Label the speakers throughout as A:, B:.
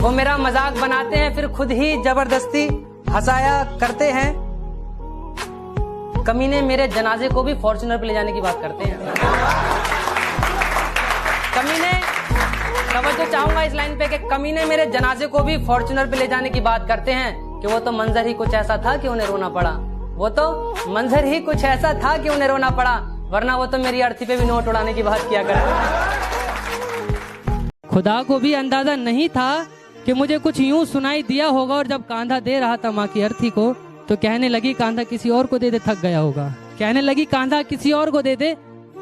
A: वो मेरा मजाक बनाते हैं फिर खुद ही जबरदस्ती हंसाया करते हैं। कमीने मेरे जनाजे को भी फॉर्च्यूनर पे ले जाने की बात करते हैं। कमीने, तवज्जो चाहूंगा इस लाइन पे कि कमीने मेरे जनाजे को भी फॉर्च्यूनर पे ले जाने की बात करते हैं कि वो तो मंजर ही कुछ ऐसा था कि उन्हें रोना पड़ा। वो तो मंजर ही कुछ ऐसा था कि उन्हें रोना पड़ा, वरना वो तो मेरी अर्थी पे भी नोट उड़ाने की बात किया करते। खुदा को भी अंदाजा नहीं था कि मुझे कुछ यूं सुनाई दिया होगा, और जब कांधा दे रहा था माँ की अर्थी को तो कहने लगी कांधा किसी और को दे दे, थक गया होगा। कहने लगी कांधा किसी और को दे दे,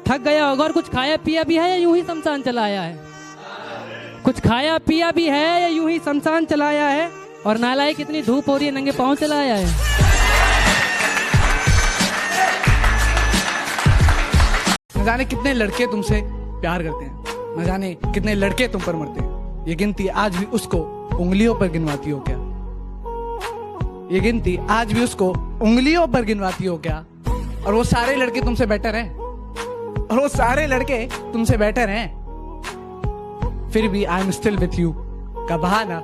A: थक गया होगा। और कुछ खाया पिया भी है या यूं ही शमशान चला आया है? कुछ खाया पिया भी है या यूं ही शमशान चला आया है? और नालायक कितनी धूप हो रही है, नंगे पांव चला आया है।
B: न जाने कितने लड़के तुमसे प्यार करते हैं, न जाने कितने लड़के तुम पर मरते हैं। ये गिनती आज भी उसको उंगलियों पर गिनवाती हो क्या? ये गिनती आज भी उसको उंगलियों पर गिनवाती हो क्या? और वो सारे लड़के तुमसे बेटर हैं, और वो सारे लड़के तुमसे बेटर हैं, फिर भी I am still with you का बहाना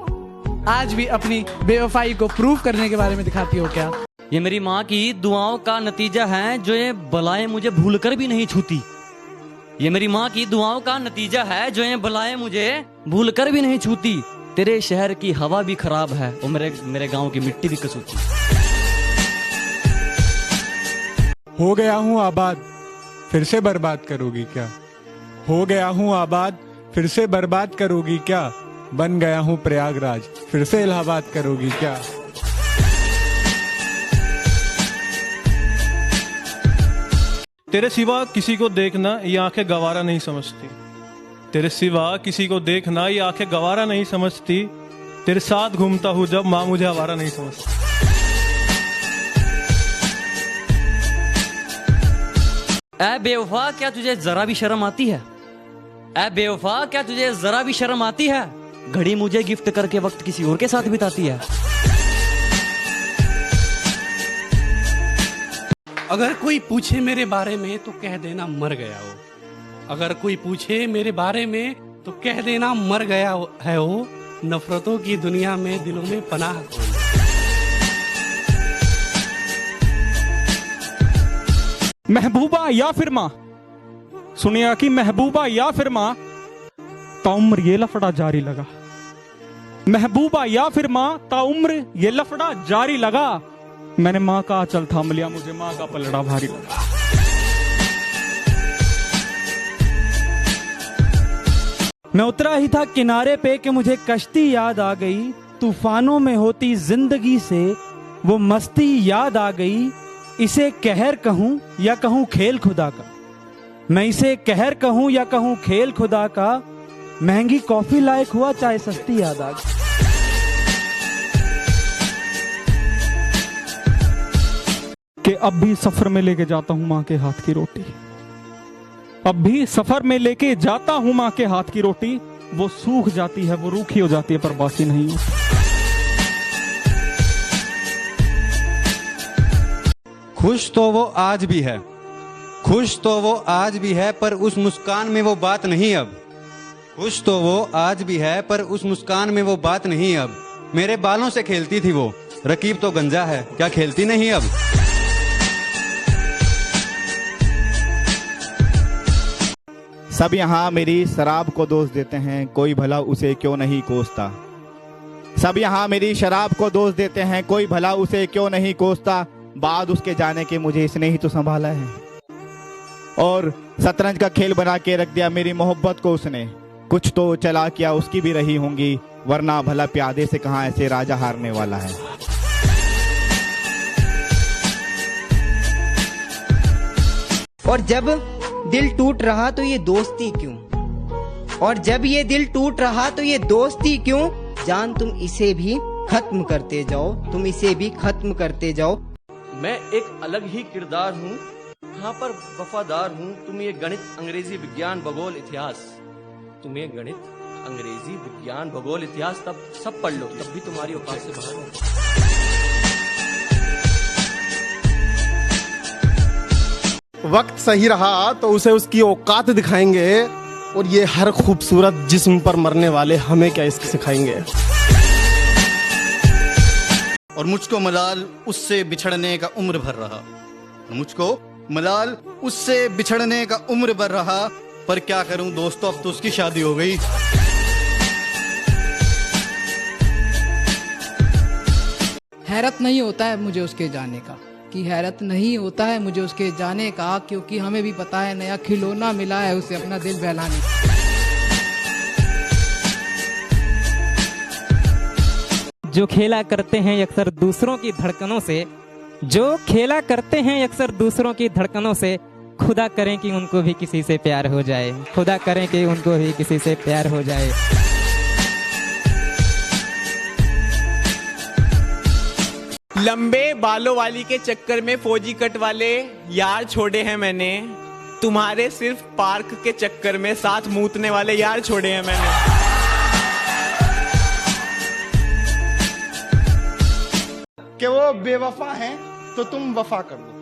B: आज भी अपनी बेवफाई को प्रूव करने के बारे में दिखाती हो क्या?
C: ये मेरी माँ की दुआओं का नतीजा है जो ये बलाएं मुझे भूलकर भी नहीं छूती। ये मेरी माँ की दुआओं का नतीजा है जो ये बलाएं मुझे भूलकर भी नहीं छूती। तेरे शहर की हवा भी खराब है और मेरे गांव की मिट्टी भी कसूती।
D: हो गया हूँ आबाद, फिर से बर्बाद करोगी क्या? हो गया हूँ आबाद, फिर से बर्बाद करोगी क्या? बन गया हूँ प्रयागराज, फिर से इलाहाबाद करोगी क्या?
E: तेरे सिवा किसी को देखना ये आंखें गवारा नहीं समझती। तेरे सिवा किसी को देखना ये आंखें गवारा नहीं समझती। तेरे साथ घूमता हूँ जब माँ मुझे आवारा नहीं समझती।
C: ऐ बेवफा क्या तुझे जरा भी शर्म आती है? ऐ बेवफा क्या तुझे जरा भी शर्म आती है? घड़ी मुझे गिफ्ट करके वक्त किसी और के साथ बिताती है।
F: अगर कोई पूछे मेरे बारे में तो कह देना मर गया हो। अगर कोई पूछे मेरे बारे में तो कह देना मर गया है वो। नफरतों की दुनिया में दिलों में पनाह कौन?
G: महबूबा या फिर माँ, सुनिया कि महबूबा या फिर माँ, ताउम्र ये लफड़ा जारी लगा। महबूबा या फिर माँ, ताउम्र ये लफड़ा जारी लगा। मैंने माँ का आंचल थाम लिया, मुझे माँ का पलड़ा भारी लगा। मैं उतरा ही था किनारे पे कि मुझे कश्ती याद आ गई। तूफानों में होती जिंदगी से वो मस्ती याद आ गई। इसे कहर कहूं या कहूं खेल खुदा का, मैं इसे कहर कहूं या कहूं खेल खुदा का। महंगी कॉफी लायक हुआ चाहे सस्ती याद आ गई। कि अब भी सफर में लेके जाता हूं माँ के हाथ की रोटी। अब भी सफर में लेके जाता हूं माँ के हाथ की रोटी। वो सूख जाती है, वो रूखी हो जाती है, पर बासी नहीं होती।
H: खुश तो वो आज भी है, खुश तो वो आज भी है, पर उस मुस्कान में वो बात नहीं अब। खुश तो वो आज भी है, पर उस मुस्कान में वो बात नहीं अब। मेरे बालों से खेलती थी वो, रकीब तो गंजा है, क्या खेलती नहीं अब।
I: सब यहाँ मेरी शराब को दोष देते हैं, कोई भला उसे क्यों नहीं कोसता। सब यहाँ मेरी शराब को दोष देते हैं, कोई भला उसे क्यों नहीं कोसता। बाद उसके जाने के मुझे इसने ही तो संभाला है, और शतरंज का खेल बना के रख दिया मेरी मोहब्बत को उसने। कुछ तो चला किया उसकी भी रही होंगी, वरना भला प्यादे से कहाँ ऐसे राजा हारने वाला है।
J: और जब दिल टूट रहा तो ये दोस्ती क्यों, और जब ये दिल टूट रहा तो ये दोस्ती क्यों। जान तुम इसे भी खत्म करते जाओ, तुम इसे भी खत्म करते जाओ।
C: मैं एक अलग ही किरदार हूँ, यहाँ पर वफादार हूँ। तुम ये गणित, अंग्रेजी, विज्ञान, भूगोल, इतिहास, तुम ये गणित, अंग्रेजी, विज्ञान, भूगोल, इतिहास तब सब पढ़ लो, तब भी तुम्हारी औकात से बाहर हो।
K: वक्त सही रहा तो उसे उसकी औकात दिखाएंगे, और ये हर खूबसूरत जिस्म पर मरने वाले हमें क्या इश्क सिखाएंगे।
L: और मुझको मलाल उससे बिछड़ने का उम्र भर रहा। मुझको मलाल उससे बिछड़ने का उम्र भर रहा, पर क्या करूं दोस्तों, अब तो उसकी शादी हो गई।
B: हैरत नहीं होता है मुझे उसके जाने का, कि हैरत नहीं होता है मुझे उसके जाने का, क्योंकि हमें भी पता है नया खिलौना मिला है उसे अपना दिल बहलाने का।
M: जो खेला करते हैं अक्सर दूसरों की धड़कनों से, जो खेला करते हैं अक्सर दूसरों की धड़कनों से, खुदा करें कि उनको भी किसी से प्यार हो जाए, खुदा करें कि उनको भी किसी से प्यार हो जाए।
N: लंबे बालों वाली के चक्कर में फौजी कट वाले यार छोड़े हैं मैंने, तुम्हारे सिर्फ पार्क के चक्कर में साथ मूतने वाले यार छोड़े हैं मैंने।
K: कि वो बेवफा हैं तो तुम वफा कर दो,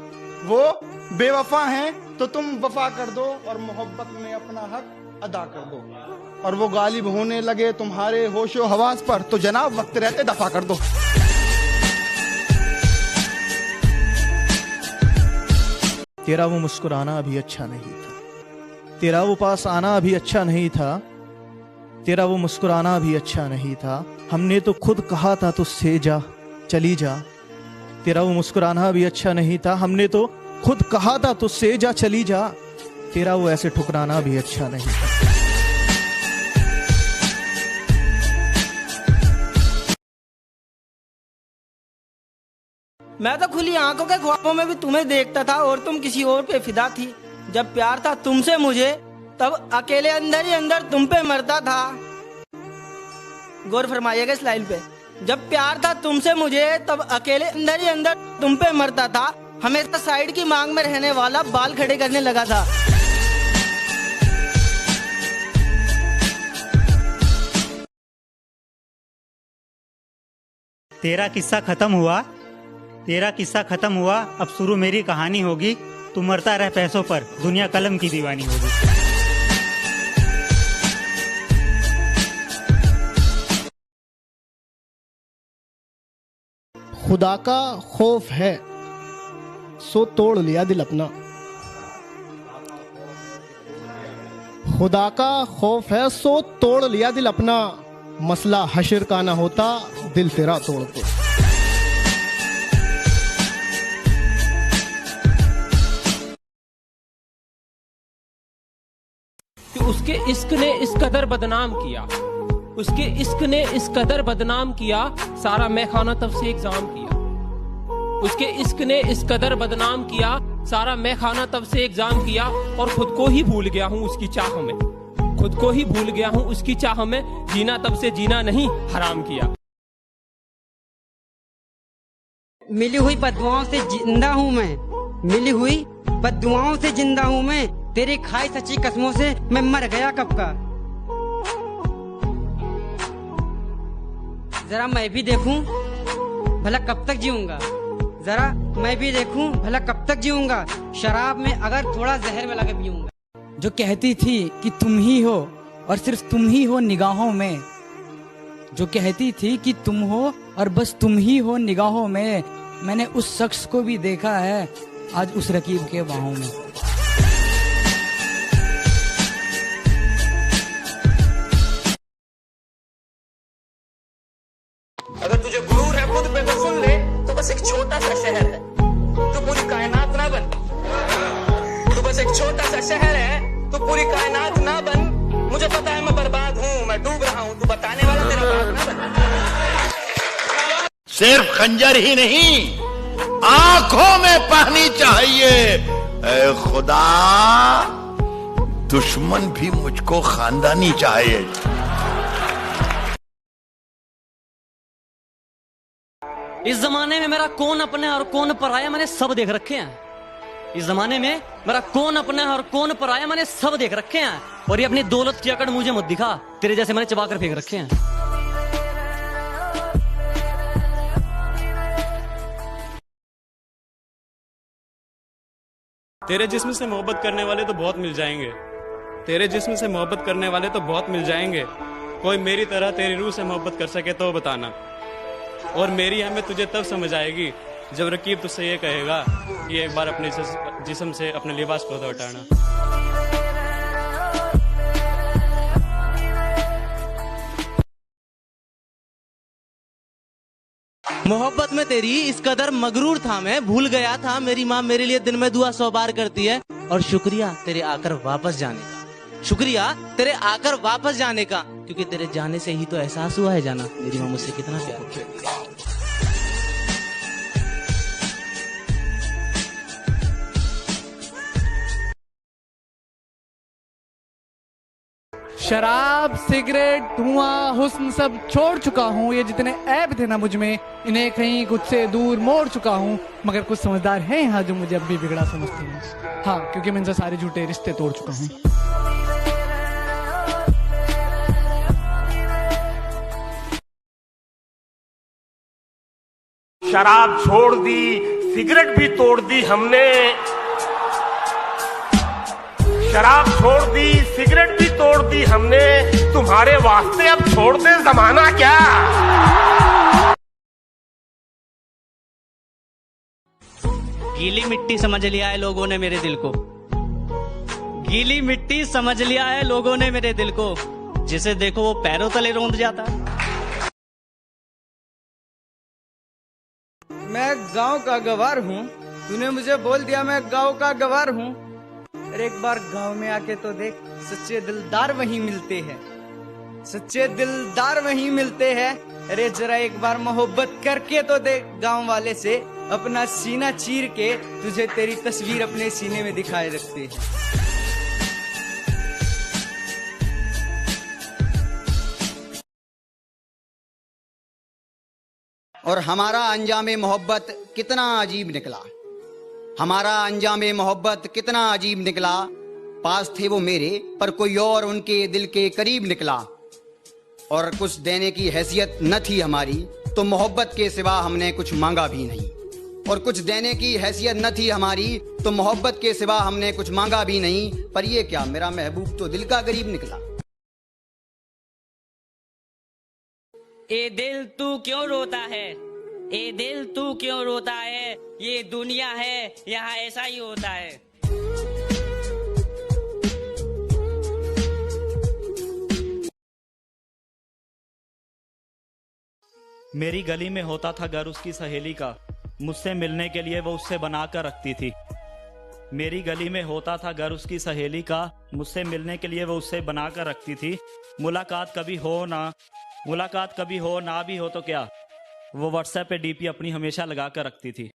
K: वो बेवफा हैं तो तुम वफा कर दो और मोहब्बत में अपना हक अदा कर दो, और वो गालिब होने लगे तुम्हारे होशो हवास पर तो जनाब वक्त रहते दफा कर दो।
O: तेरा वो मुस्कुराना अभी अच्छा नहीं था, तेरा वो पास आना अभी अच्छा नहीं था, तेरा वो मुस्कुराना अभी अच्छा नहीं था, हमने तो खुद कहा था तुझसे जा चली जा। तेरा वो मुस्कुराना भी अच्छा नहीं था, हमने तो खुद कहा था तुझसे जा चली जा। तेरा वो ऐसे ठुकराना भी अच्छा नहीं था।
J: मैं तो खुली आंखों के ख्वाबों में भी तुम्हें देखता था और तुम किसी और पे फिदा थी। जब प्यार था तुमसे मुझे तब अकेले अंदर ही अंदर तुम पे मरता था। गौर फरमाइएगा इस लाइन पे। जब प्यार था तुमसे मुझे तब अकेले अंदर ही अंदर तुम पे मरता था। हमेशा साइड की मांग में रहने वाला बाल खड़े करने लगा था।
P: तेरा किस्सा खत्म हुआ, तेरा किस्सा खत्म हुआ, अब शुरू मेरी कहानी होगी। तू मरता रह पैसों पर, दुनिया कलम की दीवानी होगी।
Q: खुदा का खौफ है सो तोड़ लिया दिल अपना, खुदा का खौफ है सो तोड़ लिया दिल अपना, मसला हशर का ना होता दिल तेरा तोड़ के।
R: कि उसके इश्क ने इस कदर बदनाम किया, उसके इश्क ने इस कदर बदनाम किया, सारा मैखाना तब से एग्जाम किया। उसके इश्क ने इस कदर बदनाम किया, सारा मैखाना तब से एग्जाम किया। और खुद को ही भूल गया हूँ उसकी चाह में, खुद को ही भूल गया हूँ उसकी चाह में। जीना तब से जीना नहीं हराम किया।
J: मिली हुई बददुआओं से जिंदा हूँ मैं, मिली हुई बददुआओं से जिंदा हूँ मैं। तेरी खाई सच्ची कसमों से मैं मर गया कब का। जरा मैं भी देखूं भला कब तक जीऊंगा, जरा मैं भी देखूं भला कब तक जीऊंगा। शराब में अगर थोड़ा जहर मिला के पीऊंगा।
B: जो कहती थी कि तुम ही हो और सिर्फ तुम ही हो निगाहों में, जो कहती थी कि तुम हो और बस तुम ही हो निगाहों में, मैंने उस शख्स को भी देखा है आज उस रकीब के बाहों में।
S: अगर तुझे गुरूर है खुद पे तो सुन ले, तो बस एक छोटा सा शहर है, तो पूरी कायनात ना बन। तो बस एक छोटा सा शहर है, तो पूरी कायनात ना बन। मुझे पता है मैं बर्बाद हूँ, मैं डूब रहा हूँ, तू बताने वाला तेरा बाप ना बन।
T: सिर्फ खंजर ही नहीं, आंखों में पानी चाहिए। ऐ खुदा, दुश्मन भी मुझको खानदानी चाहिए।
C: इस जमाने में मेरा कौन अपना है और कौन पराया मैंने सब देख रखे हैं। इस जमाने में मेरा कौन अपना है और कौन पराया मैंने सब देख रखे हैं। और ये अपनी दौलत की अकड़ मुझे मत दिखा, तेरे जैसे मैंने चबा कर फेंक रखे हैं।
U: तेरे जिस्म से मोहब्बत करने वाले तो बहुत मिल जाएंगे, तेरे जिस्म से मोहब्बत करने वाले तो बहुत मिल जाएंगे। कोई मेरी तरह तेरी रूह से मोहब्बत कर सके तो बताना। और मेरी अहमियत तुझे तब समझ आएगी जब रकीब तुझसे ये कहेगा कि एक बार अपने जिस्म से अपने लिबास को तो हटाना।
A: मोहब्बत में तेरी इस कदर मगरूर था मैं, भूल गया था मेरी माँ मेरे लिए दिन में दुआ 100 बार करती है। और शुक्रिया तेरे आकर वापस जाने का, शुक्रिया तेरे आकर वापस जाने का, क्योंकि तेरे जाने से ही तो एहसास हुआ है जाना मेरी माँ मुझसे कितना प्यार करती है।
B: शराब, सिगरेट, धुआं, हुस्न सब छोड़ चुका हूँ। ये जितने ऐब थे ना मुझ में, इन्हें कहीं कुछ से दूर मोड़ चुका हूँ। मगर कुछ समझदार हैं यहाँ जो मुझे अब भी बिगड़ा समझते हैं। हाँ, क्योंकि मैं इनसे सारे झूठे रिश्ते तोड़ चुका हूँ।
V: शराब छोड़ दी, सिगरेट भी तोड़ दी हमने। शराब छोड़ दी, सिगरेट भी तोड़ दी हमने, तुम्हारे वास्ते अब छोड़ दे जमाना क्या।
C: गीली मिट्टी समझ लिया है लोगों ने मेरे दिल को, गीली मिट्टी समझ लिया है लोगों ने मेरे दिल को, जिसे देखो वो पैरों तले रौंद जाता है।
W: मैं गांव का गवार हूँ, तूने मुझे बोल दिया मैं गांव का गवार हूँ। अरे एक बार गांव में आके तो देख, सच्चे दिलदार वहीं मिलते हैं, सच्चे दिलदार वहीं मिलते हैं। अरे जरा एक बार मोहब्बत करके तो देख गांव वाले से, अपना सीना चीर के तुझे तेरी तस्वीर अपने सीने में दिखाए रखते हैं।
X: और हमारा अंजामे मोहब्बत कितना अजीब निकला, हमारा अंजामे मोहब्बत कितना अजीब निकला। पास थे वो मेरे पर कोई और उनके दिल के करीब निकला। और कुछ देने की हैसियत न थी हमारी, तो मोहब्बत के सिवा हमने कुछ मांगा भी नहीं। और कुछ देने की हैसियत न थी हमारी, तो मोहब्बत के सिवा हमने कुछ मांगा भी नहीं। पर ये क्या, मेरा महबूब तो दिल का गरीब निकला।
C: ए दिल तू क्यों रोता है, ए दिल तू क्यों रोता है, ये दुनिया है यहाँ ऐसा ही होता है।
Y: मेरी गली में होता था घर उसकी सहेली का, मुझसे मिलने के लिए वो उससे बना कर रखती थी। मेरी गली में होता था घर उसकी सहेली का, मुझसे मिलने के लिए वो उससे बना कर रखती थी। मुलाकात कभी हो ना भी हो तो क्या, वो व्हाट्सएप पे डीपी अपनी हमेशा लगा कर रखती थी।